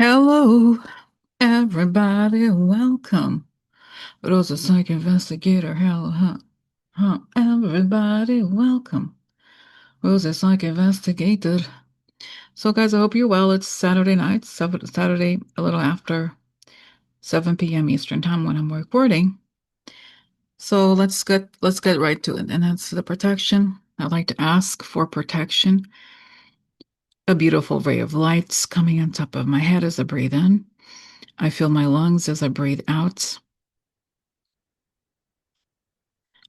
Hello, everybody, welcome. Rosa Psych Investigator, hello, everybody, welcome. Rosa Psych Investigator. So, guys, I hope you're well. It's Saturday night, Saturday, a little after 7 p.m. Eastern Time when I'm recording. So let's get right to it. And that's the protection. I'd like to ask for protection. A beautiful ray of lights coming on top of my head as I breathe in. I feel my lungs as I breathe out.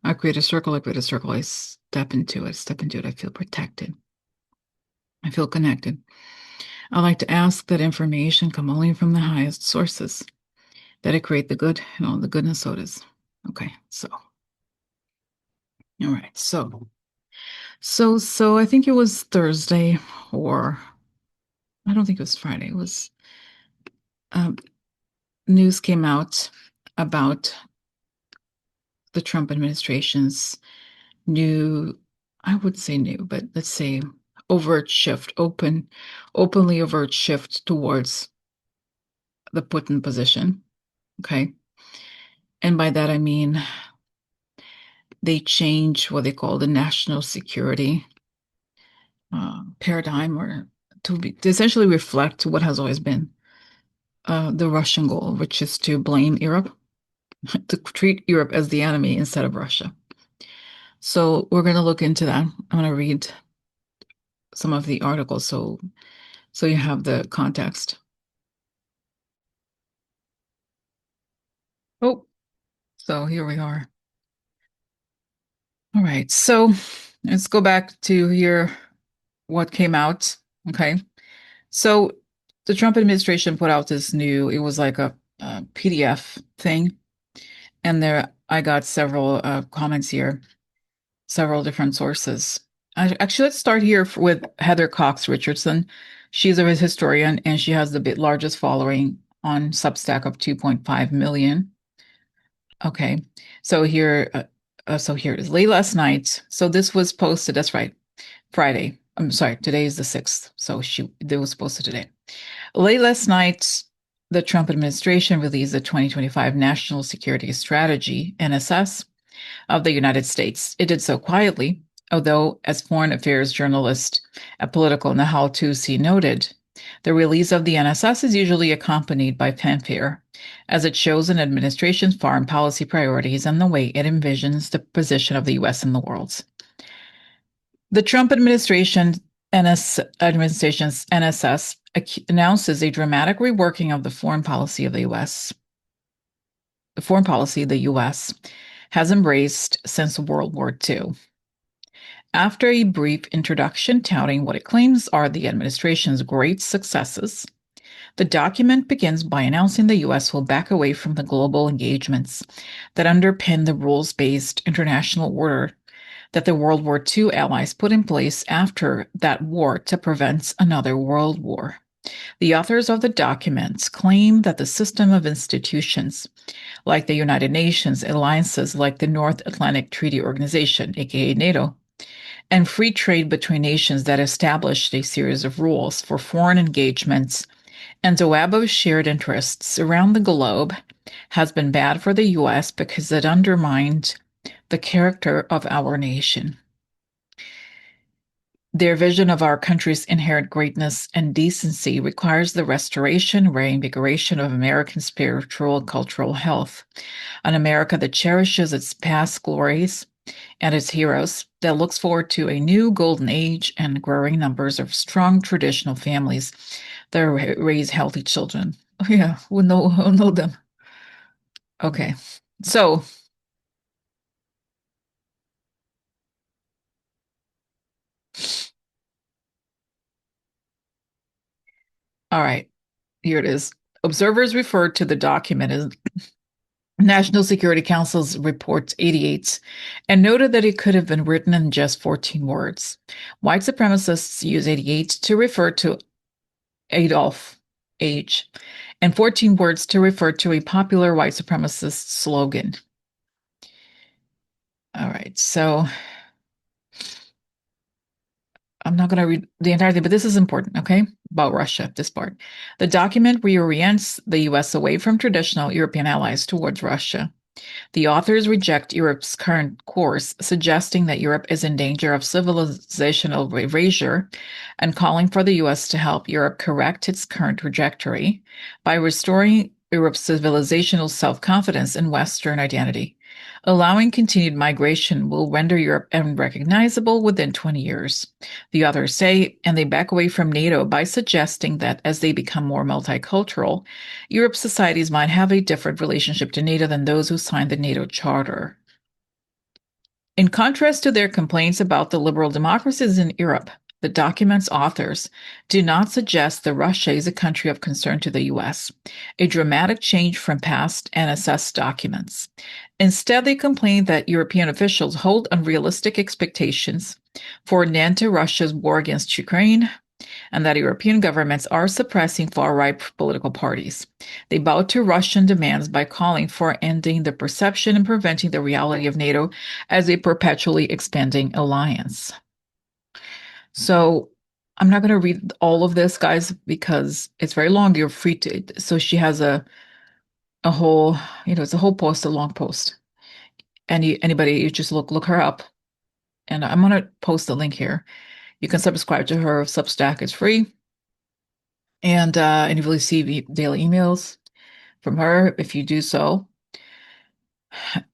I create a circle, I create a circle, I step into it, I feel protected. I feel connected. I like to ask that information come only from the highest sources, that it create the good and all the goodness so it is. Okay, so, all right, so I think it was Thursday, or I don't think it was Friday. It was, um, news came out about the Trump administration's new, I would say new, but let's say overt shift, openly overt shift towards the Putin position. Okay. And by that, I mean they change what they call the national security paradigm, or to essentially reflect what has always been the Russian goal, which is to blame Europe, to treat Europe as the enemy instead of Russia. So we're going to look into that. I'm going to read some of the articles so you have the context. Oh, so here we are. All right, so let's go back to here what came out. Okay, so the Trump administration put out this new, it was like a PDF thing, and there I got several comments here, several different sources. Actually, let's start here with Heather Cox Richardson. She's a historian, and she has the largest following on Substack of 2.5 million. Okay, so here it is. Late last night. So this was posted. That's right, Friday. I'm sorry. Today is the 6th. So it was posted today. Late last night, the Trump administration released the 2025 National Security Strategy (NSS) of the United States. It did so quietly, although, as foreign affairs journalist at Political Nahal Tusi noted, the release of the NSS is usually accompanied by fanfare, as it shows an administration's foreign policy priorities and the way it envisions the position of the U.S. in the world. The Trump administration's NSS announces a dramatic reworking of the foreign policy of the U.S. The foreign policy the U.S. has embraced since World War II. After a brief introduction touting what it claims are the administration's great successes, the document begins by announcing the U.S. will back away from the global engagements that underpin the rules-based international order that the World War II allies put in place after that war to prevent another world war. The authors of the documents claim that the system of institutions, like the United Nations, alliances like the North Atlantic Treaty Organization, aka NATO, and free trade between nations that established a series of rules for foreign engagements and a web of shared interests around the globe, has been bad for the U.S. because it undermined the character of our nation. Their vision of our country's inherent greatness and decency requires the restoration, reinvigoration of American spiritual and cultural health, an America that cherishes its past glories and its heroes, that looks forward to a new golden age and growing numbers of strong traditional families that raise healthy children. Oh, yeah, we'll know them. Okay, so all right, here it is. Observers referred to the document as National Security Council's Report 88 and noted that it could have been written in just 14 words. White supremacists use 88 to refer to Adolf H and 14 words to refer to a popular white supremacist slogan. All right, so I'm not going to read the entire thing, but this is important, okay? About Russia, this part. The document reorients the US away from traditional European allies towards Russia. The authors reject Europe's current course, suggesting that Europe is in danger of civilizational erasure and calling for the US to help Europe correct its current trajectory by restoring Europe's civilizational self confidence in Western identity. Allowing continued migration will render Europe unrecognizable within 20 years, the authors say, and they back away from NATO by suggesting that as they become more multicultural, Europe's societies might have a different relationship to NATO than those who signed the NATO Charter. In contrast to their complaints about the liberal democracies in Europe, the document's authors do not suggest that Russia is a country of concern to the US, a dramatic change from past NSS documents. Instead, they complain that European officials hold unrealistic expectations for an end to Russia's war against Ukraine, and that European governments are suppressing far-right political parties. They bow to Russian demands by calling for ending the perception and preventing the reality of NATO as a perpetually expanding alliance. So I'm not going to read all of this, guys, because it's very long. You're free to. So she has a whole, it's a whole post, a long post. Anybody, you just look her up, and I'm going to post a link here. You can subscribe to her Substack; it's free. And you will receive daily emails from her if you do so.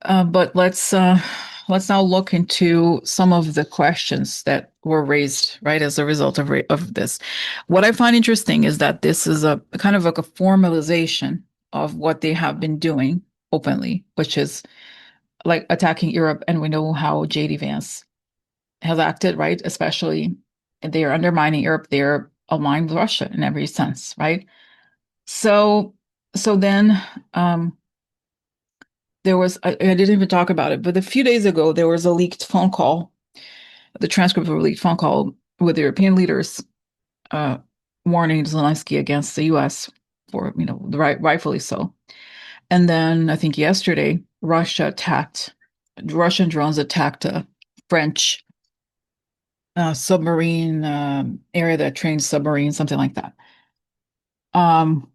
But let's now look into some of the questions that were raised right as a result of this. What I find interesting is that this is a kind of like a formalization of what they have been doing openly, which is like attacking Europe, and we know how JD Vance has acted, right? Especially they are undermining Europe, they're aligned with Russia in every sense, right? So so then there was I didn't even talk about it, but a few days ago there was a leaked phone call, the transcript of a leaked phone call with European leaders uh, warning Zelensky against the U.S. for rightfully so. And then I think yesterday Russian drones attacked a French submarine area that trains submarines, something like that. Um,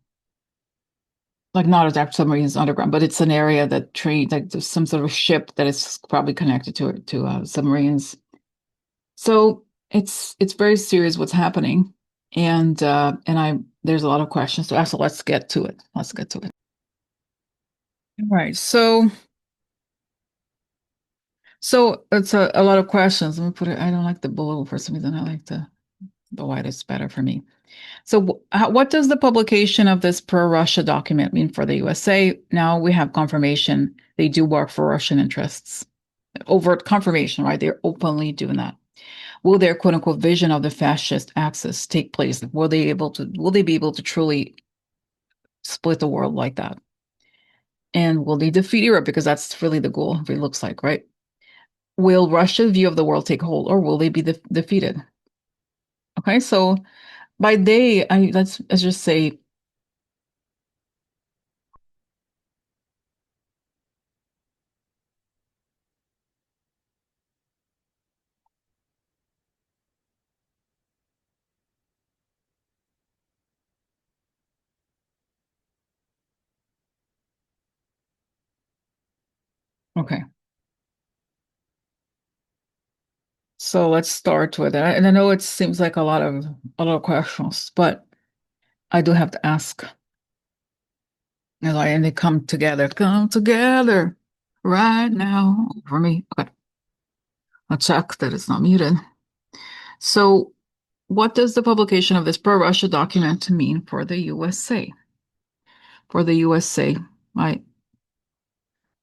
like not attack submarines underground, but it's an area that train like there's some sort of ship that is probably connected to submarines. So it's very serious what's happening, and I there's a lot of questions to ask. So let's get to it. Let's get to it. All right. So it's a lot of questions. Let me put it. I don't like the blue for some reason. I like the white. It's better for me. So, what does the publication of this pro-Russia document mean for the USA? Now we have confirmation they do work for Russian interests. Overt confirmation, right? They're openly doing that. Will their quote unquote vision of the fascist axis take place? Will they be able to truly split the world like that? And will they defeat Europe? Because that's really the goal, it looks like, right? Will Russia's view of the world take hold, or will they be defeated? Okay, so by they, let's just say, okay. So let's start with it. And I know it seems like a lot of questions, but I do have to ask. And they come together right now for me. Okay, I'll check that it's not muted. So, what does the publication of this pro-Russia document mean for the USA? For the USA, right?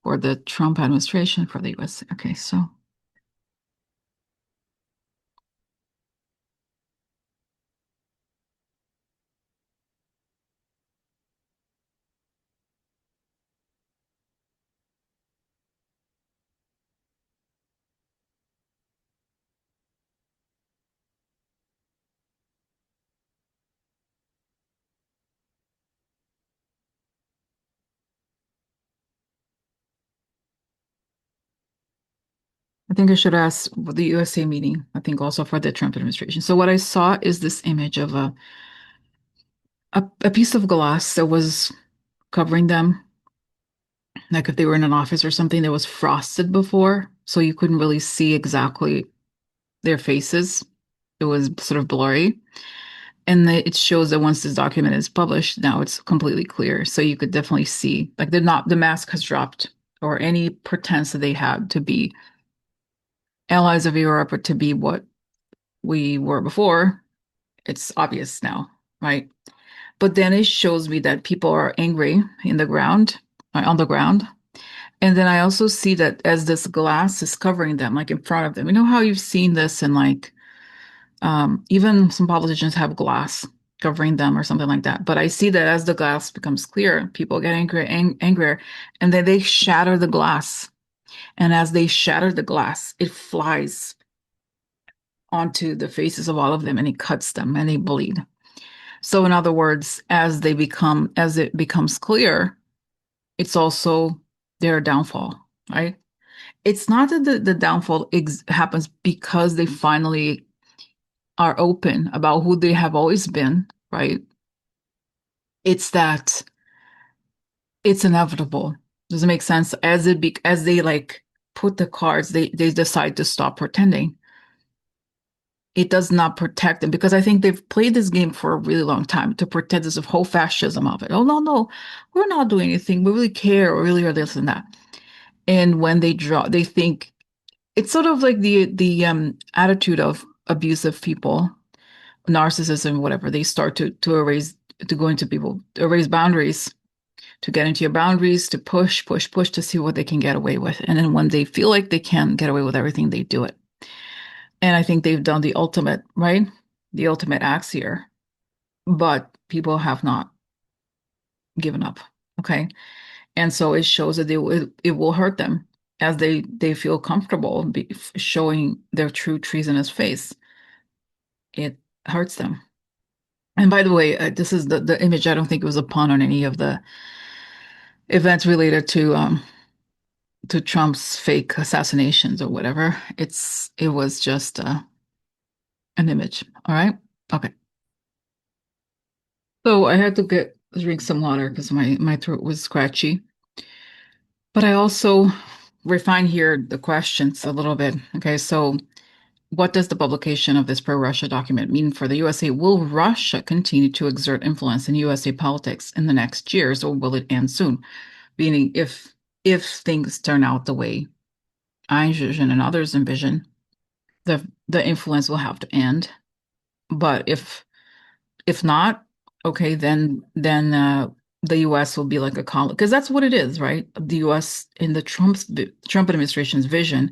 For the Trump administration, for the USA. Okay, so I think I should ask the USA meeting, I think also for the Trump administration. So what I saw is this image of a piece of glass that was covering them, like if they were in an office or something that was frosted before, so you couldn't really see exactly their faces. It was sort of blurry. And it shows that once this document is published, now it's completely clear. So you could definitely see, like the mask has dropped, or any pretense that they had to be allies of Europe or to be what we were before. It's obvious now, right? But then it shows me that people are angry in the ground, on the ground. And then I also see that as this glass is covering them, like in front of them, you know how you've seen this in like even some politicians have glass covering them or something like that. But I see that as the glass becomes clear, people get angrier, and then they shatter the glass. And as they shatter the glass, it flies onto the faces of all of them and it cuts them and they bleed. So in other words, as it becomes clear, it's also their downfall, right? It's not that the downfall happens because they finally are open about who they have always been, right? It's that it's inevitable. Does it make sense? As they like put the cards, they decide to stop pretending. It does not protect them because I think they've played this game for a really long time to protect this whole fascism of it. Oh no, no, we're not doing anything. We really care, or really are this and that. And when they draw, they think it's sort of like the attitude of abusive people, narcissism, whatever. They start to erase to go into people, erase boundaries, to get into your boundaries, to push, push, push to see what they can get away with. And then when they feel like they can get away with everything, they do it. And I think they've done the ultimate, right? The ultimate acts here, but people have not given up. Okay. And so it shows that it will hurt them as they feel comfortable showing their true treasonous face. It hurts them. And by the way, this is the image. I don't think it was a pun on any of the events related to Trump's fake assassinations or whatever. It was just an image. All right. Okay. So I had to drink some water because my throat was scratchy. But I also refine here the questions a little bit. Okay. So what does the publication of this pro-Russia document mean for the USA? Will Russia continue to exert influence in USA politics in the next years, or will it end soon? Meaning, if things turn out the way I envision and others envision, the influence will have to end. But if not, okay, then the U.S. will be like a colony because that's what it is, right? The U.S. in the Trump administration's vision,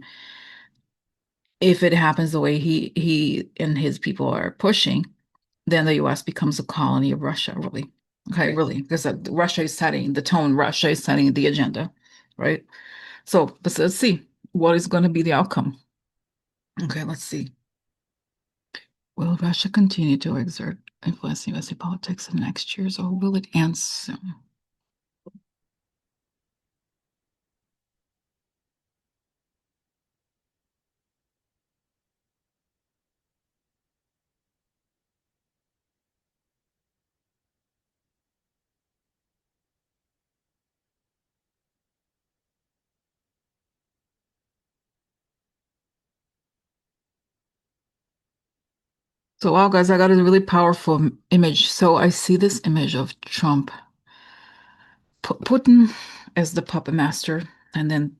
if it happens the way he and his people are pushing, then the U.S. becomes a colony of Russia, really. Okay, really, because Russia is setting the tone, Russia is setting the agenda, right? So, but let's see what is going to be the outcome. Okay, let's see. Will Russia continue to exert influence in USA politics in the next years, or will it end soon? So, wow, guys, I got a really powerful image. So I see this image of Trump, Putin as the puppet master, and then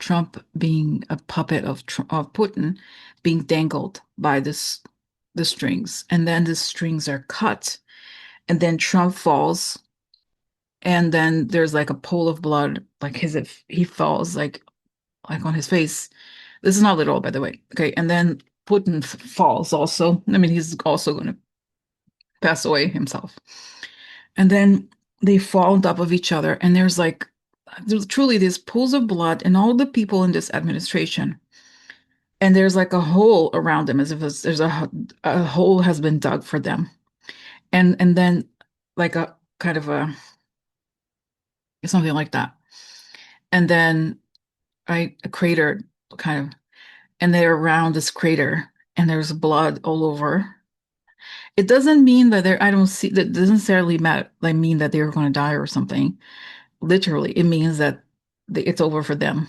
Trump being a puppet of Putin, being dangled by the strings, and then the strings are cut, and then Trump falls, and then there's like a pool of blood, like as if he falls, like on his face. This is not literal, by the way. Okay, and then Putin falls also. I mean, he's also going to pass away himself. And then they fall on top of each other, and there's truly these pools of blood, and all the people in this administration, and there's like a hole around them, as if there's a hole has been dug for them, and then like a kind of something like that, and then right a crater kind of. and they're around this crater, and there's blood all over. It doesn't mean that they're, I don't see that doesn't necessarily matter, like mean that they're going to die or something. Literally, it means that it's over for them.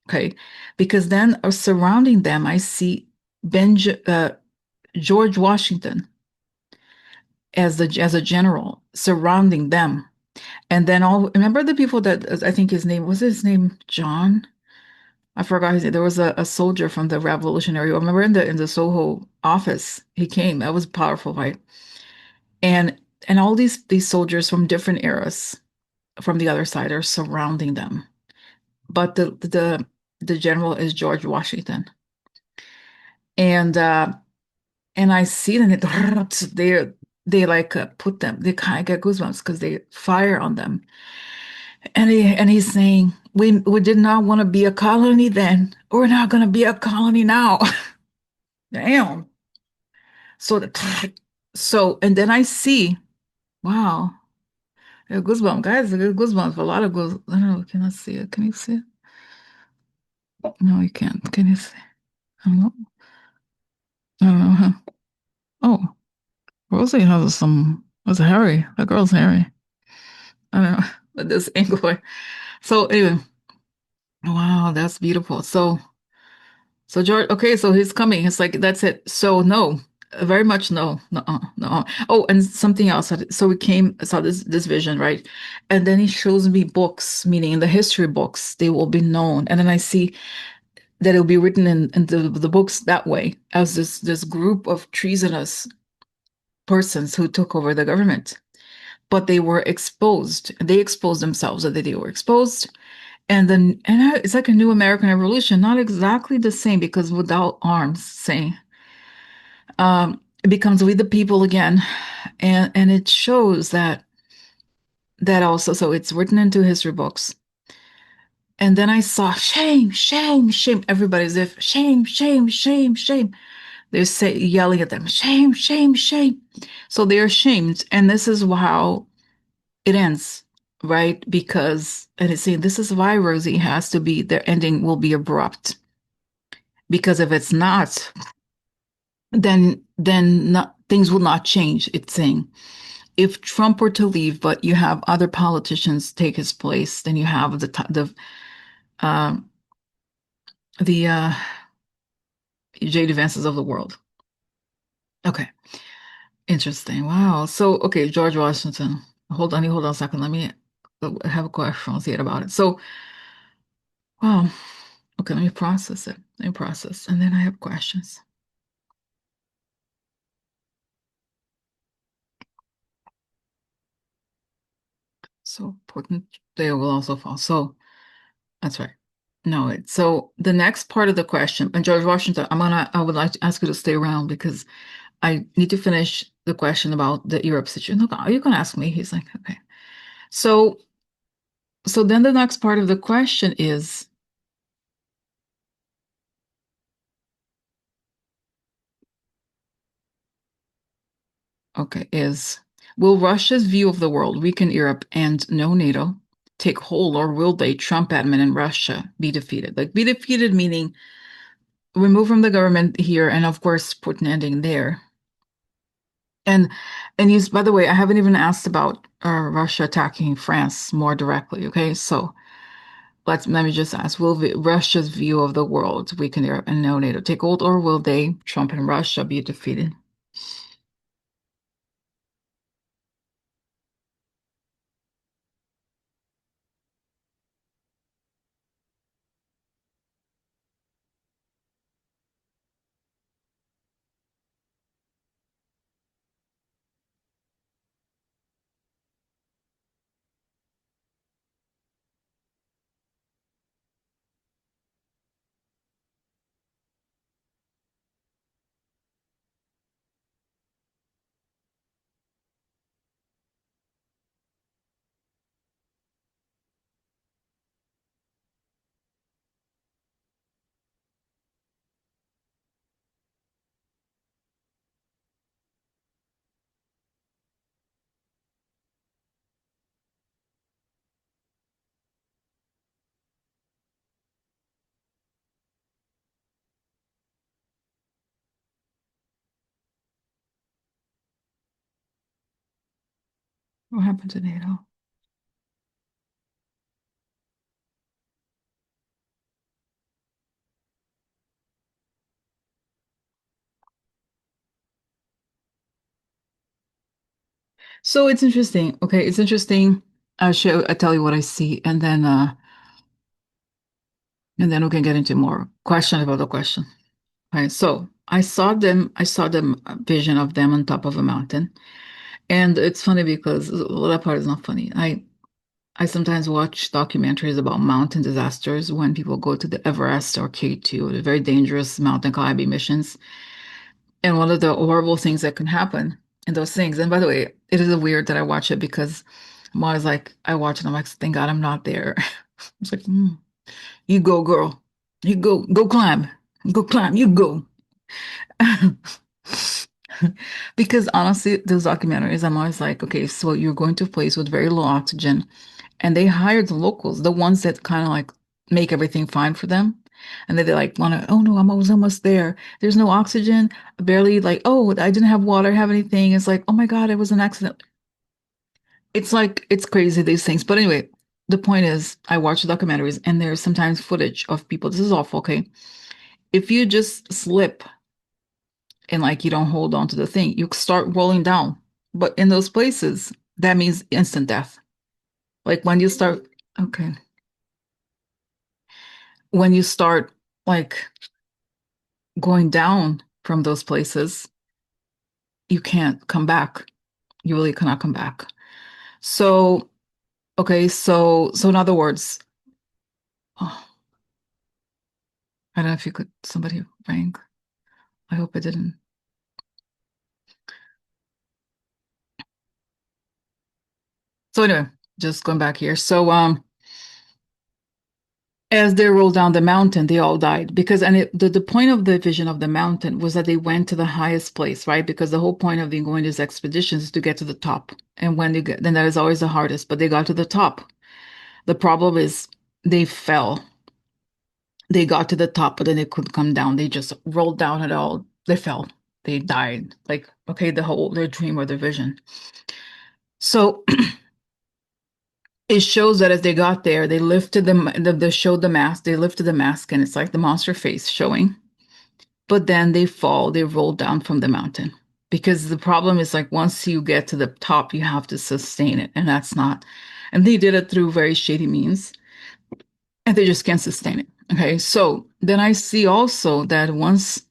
Okay. Because then surrounding them, I see George Washington as a general surrounding them. And then all remember the people that I think his name John? I forgot his name. There was a soldier from the Revolutionary War. Remember in the Soho office, he came. That was powerful, right? And and all these soldiers from different eras from the other side are surrounding them. But the general is George Washington. And and I see them, they like put them, they kind of get goosebumps because they fire on them. And he's saying, we did not want to be a colony then. We're not going to be a colony now. Damn. So and then I see, wow, a goosebump, guys, a goosebumps, a lot of goose. I don't know, can I see it? Can you see it? No, you can't. Can you see? I don't know. I don't know. Huh? Oh, Rosie has some. What's hairy? That girl's hairy. I don't know. But this angle. So anyway, wow, that's beautiful. So George, okay, so he's coming. It's like that's it. So no, very much no, no, no. Oh, and something else. So we saw this vision, right? And then he shows me books, meaning the history books. They will be known, and then I see that it'll be written in the books that way as this group of treasonous persons who took over the government, but they were exposed. They exposed themselves, that they were exposed. And then, it's like a new American Revolution, not exactly the same because without arms, saying, it becomes we the people again, and it shows that also. So it's written into history books. And then I saw shame, shame, shame. Everybody's if shame, shame, shame, shame. They're yelling at them, shame, shame, shame. So they're ashamed, and this is how it ends, right? Because and it's saying this is why Rosie has to be their ending will be abrupt. Because if it's not, then not, things will not change. It's saying if Trump were to leave, but you have other politicians take his place, then you have uh, the J.D. Vances of the world. Okay, interesting. Wow. So okay, George Washington. Hold on a second. Let me have a question see it about it. So wow. Okay, let me process it. Let me process, and then I have questions. So important. They will also fall. So that's right. No, so the next part of the question, and George Washington, I would like to ask you to stay around because I need to finish the question about the Europe situation. No, you can ask me. He's like, okay. So, so then the next part of the question is, okay, will Russia's view of the world weaken Europe and no NATO take hold, or will they, Trump admin and Russia, be defeated? Like be defeated meaning remove from the government here, and of course put an ending there. And he's, by the way, I haven't even asked about Russia attacking France more directly. Okay, so let me just ask: will Russia's view of the world weaken Europe and no NATO take hold, or will they, Trump and Russia, be defeated? What happened to NATO? So it's interesting. Okay, it's interesting. I tell you what I see, and then we can get into more question about the question. Okay, so I saw them a vision of them on top of a mountain. And it's funny because well, that part is not funny. I sometimes watch documentaries about mountain disasters when people go to the Everest or K2, the very dangerous mountain climbing missions. And one of the horrible things that can happen in those things, and by the way, it is weird that I watch it because I'm always like, I watch it, I'm like, thank God I'm not there. It's like, you go, girl. You go climb. Go climb, you go. Because honestly, those documentaries, I'm always like, okay, so you're going to a place with very low oxygen, and they hired the locals, the ones that kind of like make everything fine for them. And then they like want to, oh no, I was almost there. There's no oxygen, barely like, oh, I didn't have water, have anything. It's like, oh my God, it was an accident. It's like, it's crazy, these things. But anyway, the point is, I watch documentaries and there's sometimes footage of people. This is awful, okay? If you just slip and like you don't hold on to the thing, you start rolling down. But in those places, that means instant death. Like when you start, okay, when you start like going down from those places, you can't come back. You really cannot come back. So, okay, so in other words, oh, I don't know if you could, somebody rang. I hope it didn't. So anyway, just going back here. So, as they rolled down the mountain, they all died because, and the point of the vision of the mountain was that they went to the highest place, right? Because the whole point of the going these expeditions is to get to the top. And when they get, then that is always the hardest, but they got to the top. The problem is they fell. They got to the top, but then they couldn't come down. They just rolled down at all. They fell. They died. Like, okay, their dream or their vision. So it shows that as they got there, they lifted they showed the mask. They lifted the mask, and it's like the monster face showing. But then they fall. They roll down from the mountain because the problem is like once you get to the top, you have to sustain it, and that's not. And they did it through very shady means, and they just can't sustain it. Okay, so then I see also that once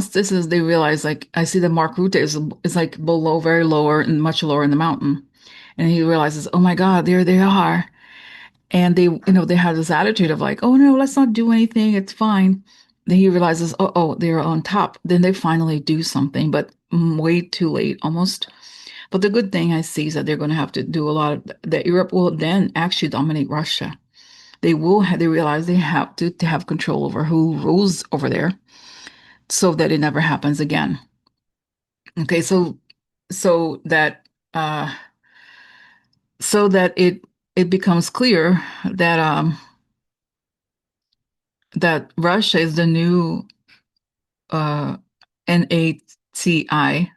this is they realize like I see that Mark Rutte is like below, very lower and much lower in the mountain, and he realizes, oh my God, there they are, and they have this attitude of like, oh no, let's not do anything, it's fine. Then he realizes, oh, they're on top. Then they finally do something, but way too late almost. But the good thing I see is that they're going to have to do a lot of that. Europe will then actually dominate Russia. They realize they have to have control over who rules over there so that it never happens again. Okay, so that uh so that it becomes clear that that Russia is the new uh NATI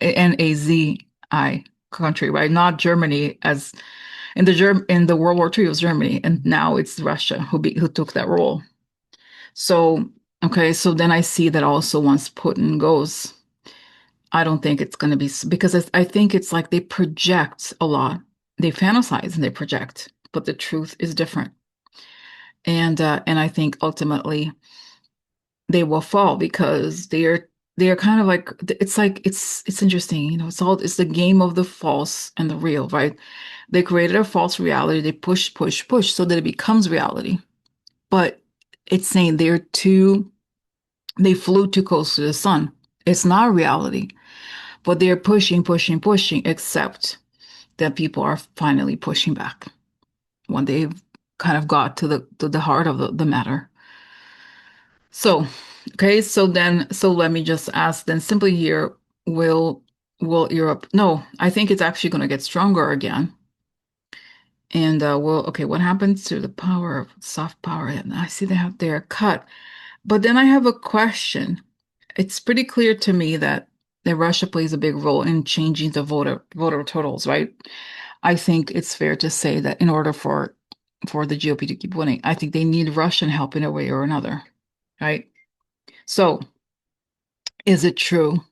NAZI country, right? Not Germany as in the World War II it was Germany, and now it's Russia who took that role. So okay, so then I see that also once Putin goes, I don't think it's going to be because I think it's like they project a lot. They fantasize and they project, but the truth is different. And I think ultimately they will fall because they're kind of like it's interesting, it's the game of the false and the real, right? They created a false reality, they push so that it becomes reality. But it's saying they flew too close to the sun. It's not reality, but they're pushing, except that people are finally pushing back when they've kind of got to the heart of the matter. So, okay, so let me just ask then simply here, will will Europe, no, I think it's actually going to get stronger again. And okay, what happens to the power of soft power? And I see they have their cut. But then I have a question. It's pretty clear to me that that Russia plays a big role in changing the voter totals, right? I think it's fair to say that in order for the GOP to keep winning, I think they need Russian help in a way or another, right? So, is it true?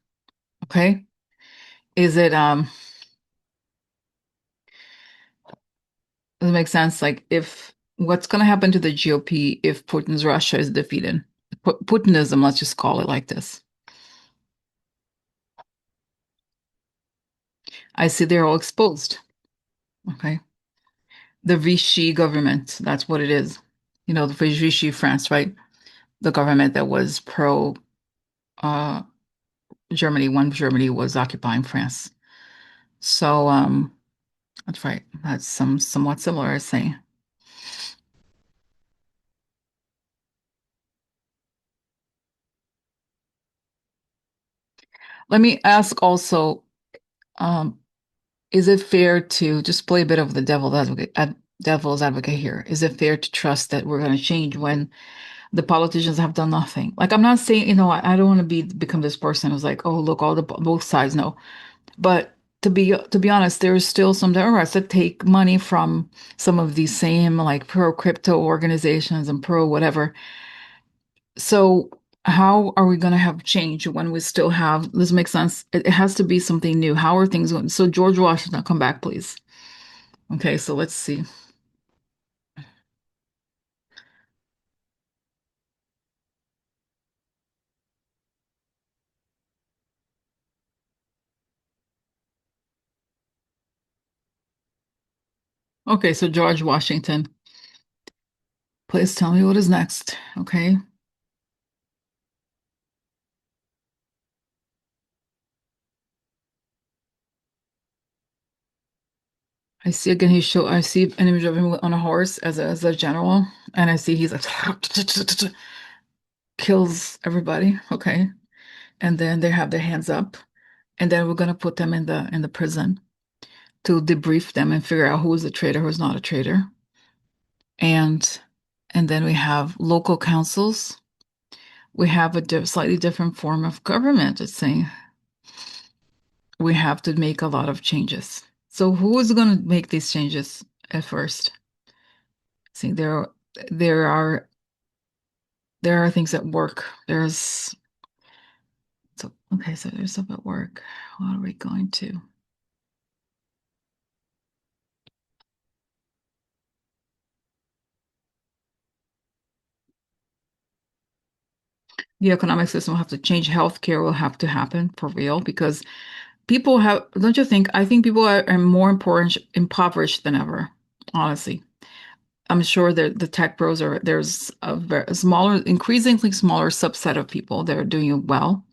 Okay. Is it does it make sense? Like if what's going to happen to the GOP if Putin's Russia is defeated? Putinism, let's just call it like this. I see they're all exposed. Okay. The Vichy government, that's what it is. You know, the Vichy France, right? The government that was pro uh Germany when Germany was occupying France. So that's right. That's somewhat similar, I say. Let me ask also, um, is it fair to just play a bit of the devil's advocate here? Is it fair to trust that we're going to change when the politicians have done nothing? Like, I'm not saying, I don't want to become this person who's like, oh, look, all the both sides. No, but to be honest, there's still some Democrats that take money from some of these same like pro crypto organizations and pro whatever. So how are we going to have change when we still have this makes sense? It has to be something new. How are things going? So George Washington, come back, please. Okay, so let's see. Okay, so George Washington, please tell me what is next. Okay. I see again I see an image of him on a horse as a general, and I see he's like kills everybody. Okay. And then they have their hands up, and then we're gonna put them in the prison to debrief them and figure out who's a traitor, who's not a traitor. And and then we have local councils. We have a slightly different form of government. It's saying we have to make a lot of changes. So who is going to make these changes at first? See, there are there are things at work. So there's stuff at work. What are we going to? The economic system will have to change. Healthcare will have to happen for real because people have, don't you think? I think people are more impoverished than ever, honestly. I'm sure that the tech pros there's a very smaller, increasingly smaller subset of people that are doing well,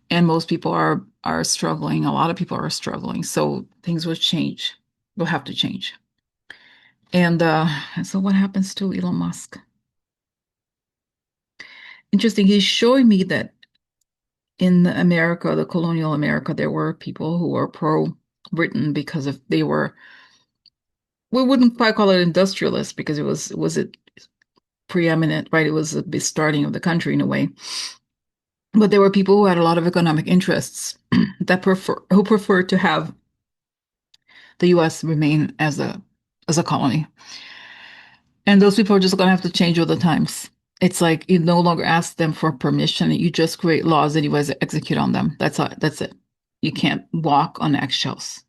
and most people are struggling. A lot of people are struggling, so things will change. Will have to change. And so what happens to Elon Musk? Interesting. He's showing me that in America, the colonial America, there were people who were pro Britain because of they were. We wouldn't quite call it industrialists because it preeminent, right? It was the starting of the country in a way. But there were people who had a lot of economic interests that preferred to have the US remain as a colony. And those people are just gonna have to change with the times. It's like you no longer ask them for permission. You just create laws and you guys execute on them. That's it. You can't walk on eggshells.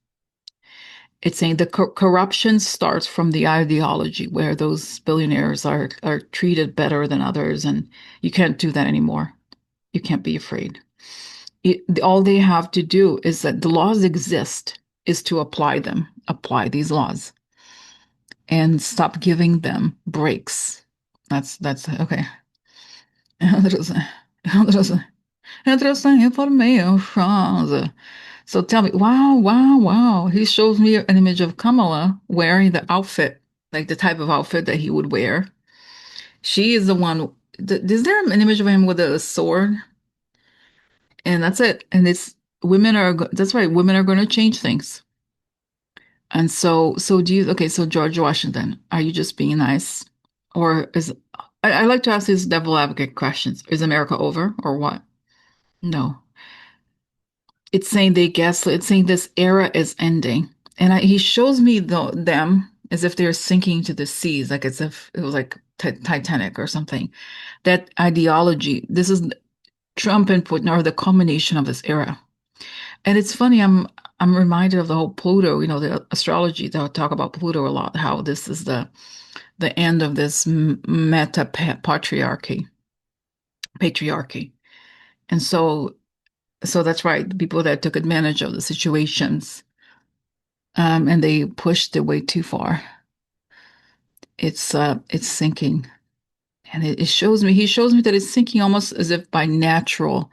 It's saying the corruption starts from the ideology where those billionaires are treated better than others, and you can't do that anymore. You can't be afraid. All they have to do is that the laws exist, is to apply these laws, and stop giving them breaks. That's okay. Interesting information. So tell me, wow, wow, wow. He shows me an image of Kamala wearing the outfit, like the type of outfit that he would wear. She is the one. Is there an image of him with a sword? And that's it. And that's right, women are going to change things. And so okay, so George Washington, are you just being nice? Or I like to ask these devil advocate questions. Is America over or what? No. it's saying they gaslit. It's saying this era is ending, and he shows me them as if they're sinking to the seas, like as if it was like Titanic or something. That ideology. This is Trump and Putin are the culmination of this era. And it's funny, I'm reminded of the whole Pluto, the astrology. They'll talk about Pluto a lot, how this is the end of this meta patriarchy. And so that's right, the people that took advantage of the situations, and they pushed it way too far. It's sinking. And it shows me, he shows me that it's sinking almost as if by natural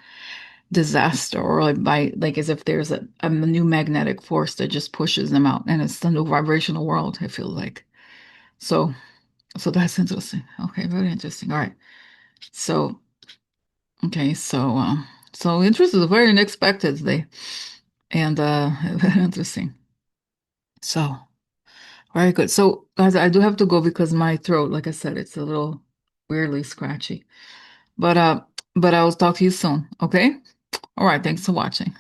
disaster, or like as if there's a new magnetic force that just pushes them out, and it's the new vibrational world, I feel like. So so that's interesting. Okay, very interesting. All right. So okay, so interest is very unexpected today. And very interesting. So very good. So guys, I do have to go because my throat, like I said, it's a little weirdly scratchy. But but I will talk to you soon. Okay? All right, thanks for watching.